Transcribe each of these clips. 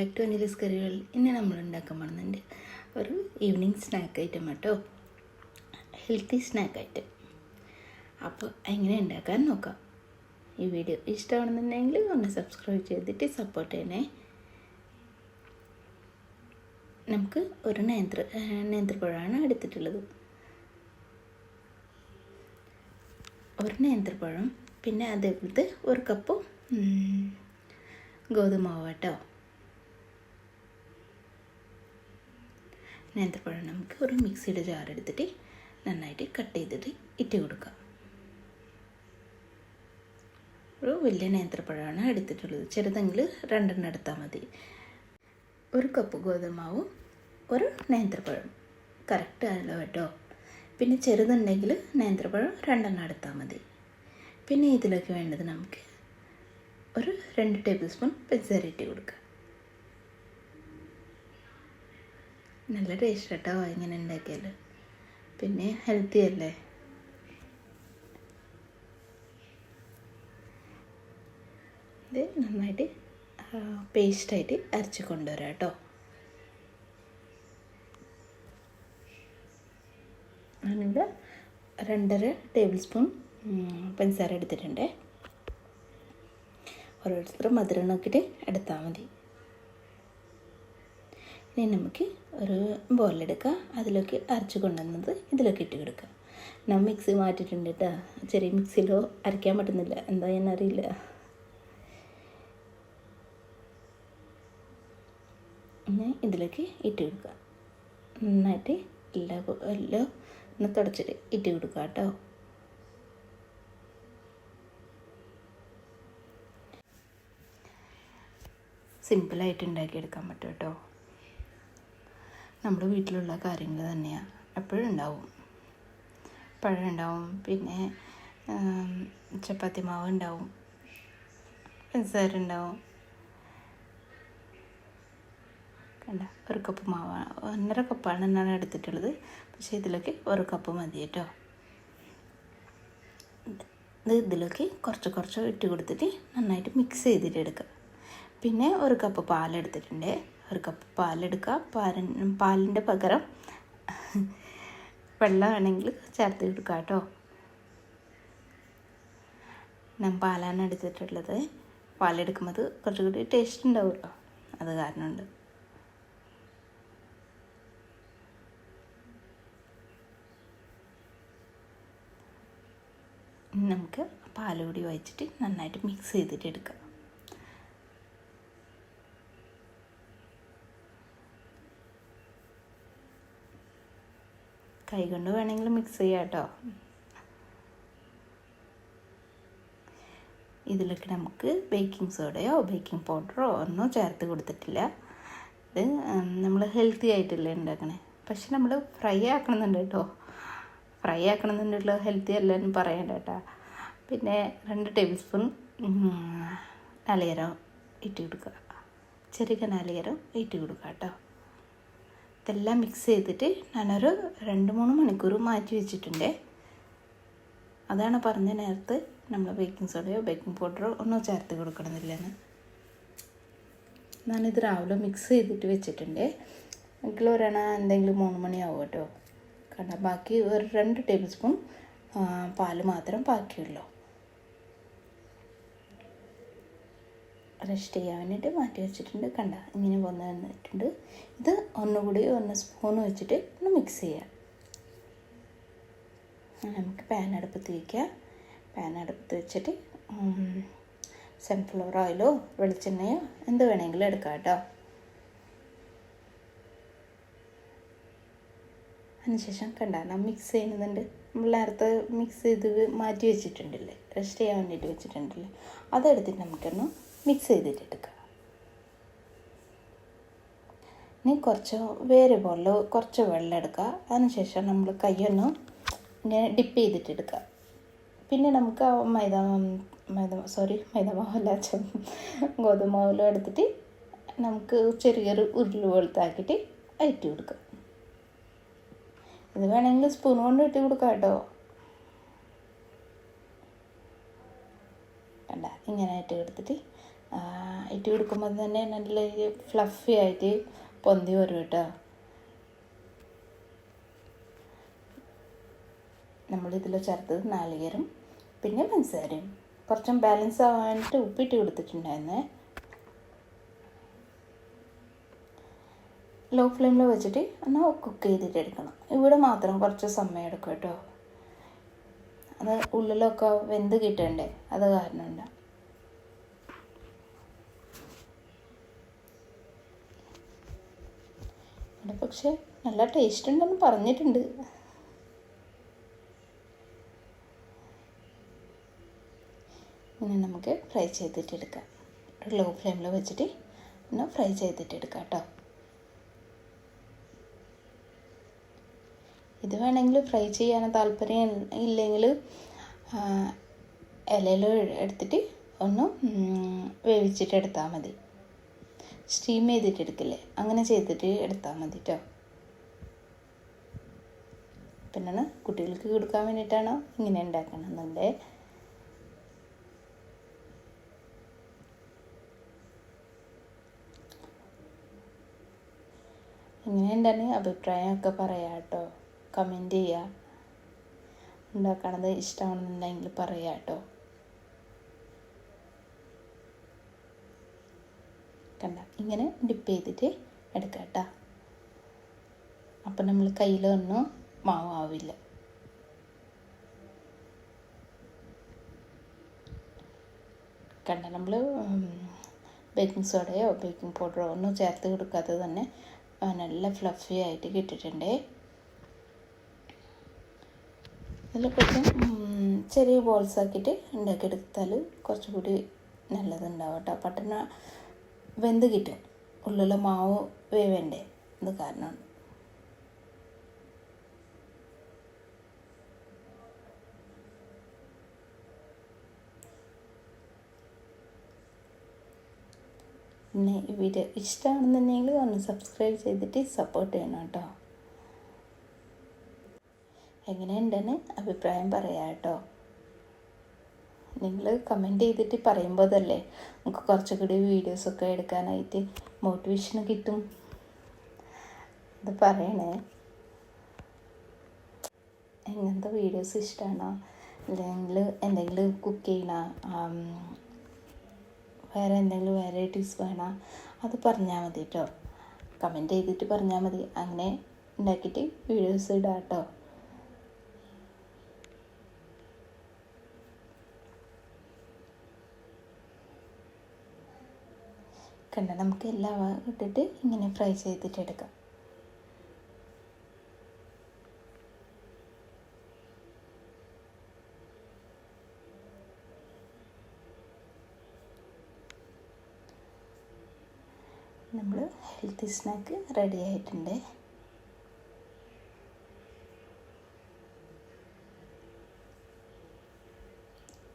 Back to Anjali's കറികൾ. ഇന്ന് നമ്മൾ ഉണ്ടാക്കാൻ പോകുന്നുണ്ട് ഒരു ഈവനിങ് സ്നാക്ക് ഐറ്റം കേട്ടോ, ഹെൽത്തി സ്നാക്ക് ഐറ്റം. അപ്പോൾ എങ്ങനെ ഉണ്ടാക്കാൻ നോക്കാം. ഈ വീഡിയോ ഇഷ്ടമാണെന്നുണ്ടെങ്കിൽ ഒന്ന് സബ്സ്ക്രൈബ് ചെയ്തിട്ട് സപ്പോർട്ട് ചെയ്യണേ. നമുക്ക് ഒരു നേന്ത്രപ്പഴമാണ് എടുത്തിട്ടുള്ളത്. ഒരു നേന്ത്രപ്പഴം, പിന്നെ അതേപോലത്തെ ഒരു കപ്പ് ഗോതമാവ് കേട്ടോ. നേന്ത്രപ്പഴം നമുക്ക് ഒരു മിക്സിയുടെ ജാർ എടുത്തിട്ട് നന്നായിട്ട് കട്ട് ചെയ്തിട്ട് ഇട്ട് കൊടുക്കാം. ഒരു വലിയ നേന്ത്രപ്പഴമാണ് എടുത്തിട്ടുള്ളത്, ചെറുതെങ്കിൽ 2 എടുത്താൽ മതി. ഒരു കപ്പ് ഗോതമാവും ഒരു നേന്ത്രപ്പഴം കറക്റ്റ് ആണല്ലോ കേട്ടോ. പിന്നെ ചെറുതുണ്ടെങ്കിൽ നേന്ത്രപ്പഴം 2 എടുത്താൽ മതി. പിന്നെ ഇതിലേക്ക് വേണ്ടത് നമുക്ക് ഒരു 2 ടേബിൾ സ്പൂൺ പഞ്ചസാര ഇട്ട് കൊടുക്കുക. നല്ല ടേസ്റ്റ് കേട്ടോ ഇങ്ങനെ ഉണ്ടാക്കിയാൽ, പിന്നെ ഹെൽത്തി അല്ലേ. ഇത് നന്നായിട്ട് പേസ്റ്റായിട്ട് അരച്ച് കൊണ്ടുവരാം കേട്ടോ. ഞാനിവിടെ 2.5 ടേബിൾ സ്പൂൺ പഞ്ചസാര എടുത്തിട്ടുണ്ട്. ഓരോരുത്തർ മധുരം നോക്കിയിട്ട് എടുത്താൽ മതി. ഇനി നമുക്ക് ഒരു ബോളിലെടുക്കുക, അതിലേക്ക് അരച്ച് കൊണ്ടുവന്നത് ഇതിലേക്ക് ഇട്ട് കൊടുക്കുക. ഞാൻ മിക്സി മാറ്റിയിട്ടുണ്ട് കേട്ടോ. ചെറിയ മിക്സിയിലോ അരയ്ക്കാൻ പറ്റുന്നില്ല, എന്താ എന്നറിയില്ല. ഇനി ഇതിലേക്ക് ഇട്ട് കൊടുക്കുക. നന്നായിട്ട് എല്ലാം ഒന്ന് തുടച്ചിട്ട് ഇട്ട് കൊടുക്കുക കേട്ടോ. സിമ്പിളായിട്ട് ഉണ്ടാക്കിയെടുക്കാൻ പറ്റും കേട്ടോ. നമ്മുടെ വീട്ടിലുള്ള കാര്യങ്ങൾ തന്നെയാണ്, എപ്പോഴും ഉണ്ടാവും. പഴം ഉണ്ടാവും, പിന്നെ ചപ്പാത്തി മാവ് ഉണ്ടാവും, പഞ്ചസാര ഉണ്ടാവും. കണ്ട, ഒരു കപ്പ് മാവാണ്, 1.5 കപ്പാണ് ഞാൻ എടുത്തിട്ടുള്ളത്. പക്ഷേ ഇതിലേക്ക് 1 കപ്പ് മതി കേട്ടോ. ഇതിലേക്ക് കുറച്ച് ഇട്ട് കൊടുത്തിട്ട് നന്നായിട്ട് മിക്സ് ചെയ്തിട്ട് എടുക്കുക. പിന്നെ 1 കപ്പ് പാലെടുത്തിട്ടുണ്ട്. 1 കപ്പ് പാലെടുക്കുക. പാലിൻ്റെ പകരം വെള്ളം വേണമെങ്കിൽ ചേർത്ത് കൊടുക്കുക കേട്ടോ. ഞാൻ പാലാണ് എടുത്തിട്ടുള്ളത്. പാലെടുക്കുമ്പോൾ കുറച്ചുകൂടി ടേസ്റ്റ് ഉണ്ടാവും കേട്ടോ, അത് കാരണമുണ്ട്. നമുക്ക് പാലുകൂടി ഒഴിച്ചിട്ട് നന്നായിട്ട് മിക്സ് ചെയ്തിട്ട് എടുക്കാം. കൈ കൊണ്ട് വേണമെങ്കിൽ മിക്സ് ചെയ്യാം കേട്ടോ. ഇതിലേക്ക് നമുക്ക് ബേക്കിംഗ് സോഡയോ ബേക്കിംഗ് പൗഡറോ ഒന്നും ചേർത്ത് കൊടുത്തിട്ടില്ല. ഇത് നമ്മൾ ഹെൽത്തി ആയിട്ടല്ലേ ഉണ്ടാക്കണേ. പക്ഷെ നമ്മൾ ഫ്രൈ ആക്കണമെന്നുണ്ട് കേട്ടോ. ഫ്രൈ ആക്കണമെന്നുണ്ടല്ലോ, ഹെൽത്തി അല്ല എന്ന് പറയണ്ട കേട്ടോ. പിന്നെ 2 ടേബിൾ സ്പൂൺ നാളികേരം ഇട്ട് കൊടുക്കുക. ചെറിയ നാളികേരം ഇട്ട് കൊടുക്കുക കേട്ടോ. ഇതെല്ലാം മിക്സ് ചെയ്തിട്ട് ഞാനൊരു 2-3 മണിക്കൂർ മാറ്റി വെച്ചിട്ടുണ്ട്. അതാണ് പറഞ്ഞ നേരത്തെ നമ്മൾ ബേക്കിംഗ് സോഡയോ ബേക്കിംഗ് പൗഡറോ ഒന്നും ചേർത്ത് കൊടുക്കണമെന്നില്ലെന്ന്. ഞാനിത് രാവിലെ മിക്സ് ചെയ്തിട്ട് വെച്ചിട്ടുണ്ട്. എങ്കിലും എന്തെങ്കിലും 3 മണിയാവും കേട്ടോ. കാരണം ബാക്കി ഒരു 2 ടേബിൾ സ്പൂൺ പാല് മാത്രം ബാക്കിയുള്ളൂ. റെസ്റ്റ് ചെയ്യാൻ വേണ്ടിയിട്ട് മാറ്റി വെച്ചിട്ടുണ്ട്. കണ്ട, ഇങ്ങനെ വന്നിട്ടുണ്ട്. ഇത് ഒന്നുകൂടി 1 സ്പൂൺ വെച്ചിട്ട് ഒന്ന് മിക്സ് ചെയ്യാം. നമുക്ക് പാൻ അടുപ്പത്ത് വയ്ക്കാം. പാൻ അടുപ്പത്ത് വെച്ചിട്ട് സൺഫ്ലവർ ഓയിലോ വെളിച്ചെണ്ണയോ എന്ത് വേണമെങ്കിലും എടുക്കാം കേട്ടോ. അതിനുശേഷം കണ്ട, ഞാൻ മിക്സ് ചെയ്യുന്നുണ്ട്. നമ്മൾ നേരത്തെ മിക്സ് ചെയ്ത് മാറ്റി വെച്ചിട്ടുണ്ടല്ലേ, റെസ്റ്റ് ചെയ്യാൻ വേണ്ടിയിട്ട് വെച്ചിട്ടുണ്ടല്ലേ, അതെടുത്തിട്ട് നമുക്കൊന്ന് മിക്സ് ചെയ്തിട്ട് എടുക്കാം. ഇനി വേറെ ബോളിൽ കുറച്ച് വെള്ളം എടുക്കുക. അതിനുശേഷം നമ്മൾ കൈയൊന്ന് ഇങ്ങനെ ഡിപ്പ് ചെയ്തിട്ട് എടുക്കുക. പിന്നെ നമുക്ക് മൈദമാവല്ല ഗോതമാവിലും എടുത്തിട്ട് നമുക്ക് ചെറിയൊരു ഉരുള് പോലത്താക്കിയിട്ട് ഇട്ട് കൊടുക്കുക. ഇത് വേണമെങ്കിൽ സ്പൂൺ കൊണ്ട് ഇട്ട് കൊടുക്കാം കേട്ടോ. കണ്ട, ഇങ്ങനെ ഇട്ട് എടുത്തിട്ട് ഇട്ട് കൊടുക്കുമ്പോൾ തന്നെ നല്ല ഫ്ലഫി ആയിട്ട് പൊന്തി വരും കേട്ടോ. നമ്മളിതിൽ ചേർത്തത് നാളികേരം പിന്നെ പഞ്ചസാരയും കുറച്ചും ബാലൻസ് ആവാനായിട്ട് ഉപ്പിട്ട് കൊടുത്തിട്ടുണ്ടായിരുന്നേ. ലോ ഫ്ലെയിമിൽ വെച്ചിട്ട് ഒന്ന് കുക്ക് ചെയ്തിട്ട് എടുക്കണം. ഇവിടെ മാത്രം കുറച്ച് സമയം എടുക്കും കേട്ടോ. അത് ഉള്ളിലൊക്കെ വെന്ത് കിട്ടണ്ടേ, അത് കാരണമുണ്ട്. ഇവിടെ പക്ഷേ നല്ല ടേസ്റ്റ് ഉണ്ടെന്ന് പറഞ്ഞിട്ടുണ്ട്. ഇനി നമുക്ക് ഫ്രൈ ചെയ്തിട്ടെടുക്കാം. ഒരു ലോ ഫ്ലെയിമിൽ വെച്ചിട്ട് ഒന്ന് ഫ്രൈ ചെയ്തിട്ടെടുക്കാം കേട്ടോ. ഇത് വേണമെങ്കിൽ ഫ്രൈ ചെയ്യാൻ താല്പര്യം ഇല്ലെങ്കിൽ ഇലയിൽ എടുത്തിട്ട് ഒന്ന് വേവിച്ചിട്ട് എടുത്താൽ മതി. സ്റ്റീം ചെയ്തിട്ട് എടുക്കില്ലേ, അങ്ങനെ ചെയ്തിട്ട് എടുത്താൽ മതി കേട്ടോ. പിന്നെ കുട്ടികൾക്ക് കൊടുക്കാൻ വേണ്ടിയിട്ടാണ് ഇങ്ങനെ ഉണ്ടാക്കണമെന്നുണ്ട്. എങ്ങനെയുണ്ടാണ് അഭിപ്രായമൊക്കെ പറയാം കേട്ടോ. കമൻറ്റ് ചെയ്യുക. ഉണ്ടാക്കണത് ഇഷ്ടമാണെന്നുണ്ടെങ്കിൽ പറയാം കേട്ടോ. കണ്ട, ഇങ്ങനെ ഡിപ്പ് ചെയ്തിട്ട് എടുക്കാം കേട്ടോ. അപ്പം നമ്മൾ കയ്യിലൊന്നും മാവാവില്ല. കണ്ട, നമ്മൾ ബേക്കിംഗ് സോഡയോ ബേക്കിംഗ് പൗഡറോ ഒന്നും ചേർത്ത് കൊടുക്കാത്തത് തന്നെ നല്ല ഫ്ലഫി ആയിട്ട് കിട്ടിയിട്ടുണ്ടേ. ഇതിൽ കുറച്ച് ചെറിയ ബോൾസ് ആക്കിയിട്ട് ഉണ്ടാക്കിയെടുത്താൽ കുറച്ചുകൂടി നല്ലതുണ്ടാവും കേട്ടോ. പെട്ടെന്ന് വെന്ത് കിട്ടും, ഉള്ളിലെ മാവ് വേവേണ്ടേ, അത് കാരണമാണ്. പിന്നെ ഈ വീഡിയോ ഇഷ്ടമാണെന്നുണ്ടെങ്കിൽ ഒന്ന് സബ്സ്ക്രൈബ് ചെയ്തിട്ട് സപ്പോർട്ട് ചെയ്യണം കേട്ടോ. എങ്ങനെയുണ്ടെന്ന് അഭിപ്രായം പറയാം കേട്ടോ. നിങ്ങൾ കമൻറ്റ് ചെയ്തിട്ട് പറയുമ്പോൾ അതല്ലേ നമുക്ക് കുറച്ചുകൂടി വീഡിയോസൊക്കെ എടുക്കാനായിട്ട് മോട്ടിവേഷൻ കിട്ടും. അത് പറയണേ. എങ്ങനത്തെ വീഡിയോസ് ഇഷ്ടമാണോ, അല്ലെങ്കിൽ എന്തെങ്കിലും കുക്ക് ചെയ്യണം, വേറെ എന്തെങ്കിലും വെറൈറ്റീസ് വേണം, അത് പറഞ്ഞാൽ മതി കേട്ടോ. കമൻറ്റ് ചെയ്തിട്ട് പറഞ്ഞാൽ മതി. അങ്ങനെ ഉണ്ടാക്കിയിട്ട് വീഡിയോസ് ഇടാം കേട്ടോ. കണ്ട, നമുക്ക് എല്ലാം ഇട്ടിട്ട് ഇങ്ങനെ ഫ്രൈ ചെയ്തിട്ട് എടുക്കാം. നമ്മൾ ഹെൽത്തി സ്നാക്ക് റെഡി ആയിട്ടുണ്ട്.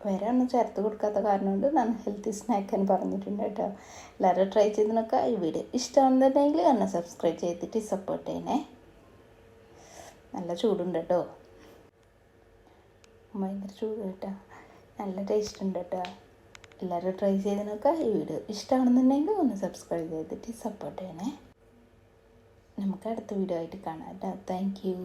വേറെ ഒന്നും ചേർത്ത് കൊടുക്കാത്ത കാരണം കൊണ്ട് ഞാൻ ഹെൽത്തി സ്നാക്ക് എന്ന് പറഞ്ഞിട്ടുണ്ട് കേട്ടോ. എല്ലാവരും ട്രൈ ചെയ്ത് നോക്കുക. ഈ വീഡിയോ ഇഷ്ടമാണെന്നുണ്ടെങ്കിൽ എന്നെ സബ്സ്ക്രൈബ് ചെയ്തിട്ട് സപ്പോർട്ട് ചെയ്യണേ. നല്ല ചൂടുണ്ട് കേട്ടോ, ഭയങ്കര ചൂട് കേട്ടോ. നല്ല ടേസ്റ്റ് ഉണ്ട് കേട്ടോ. എല്ലാവരും ട്രൈ ചെയ്ത് നോക്കുക. ഈ വീഡിയോ ഇഷ്ടമാണെന്നുണ്ടെങ്കിൽ ഒന്ന് സബ്സ്ക്രൈബ് ചെയ്തിട്ട് സപ്പോർട്ട് ചെയ്യണേ. നമുക്ക് അടുത്ത വീഡിയോ ആയിട്ട് കാണാം കേട്ടോ. Thank you.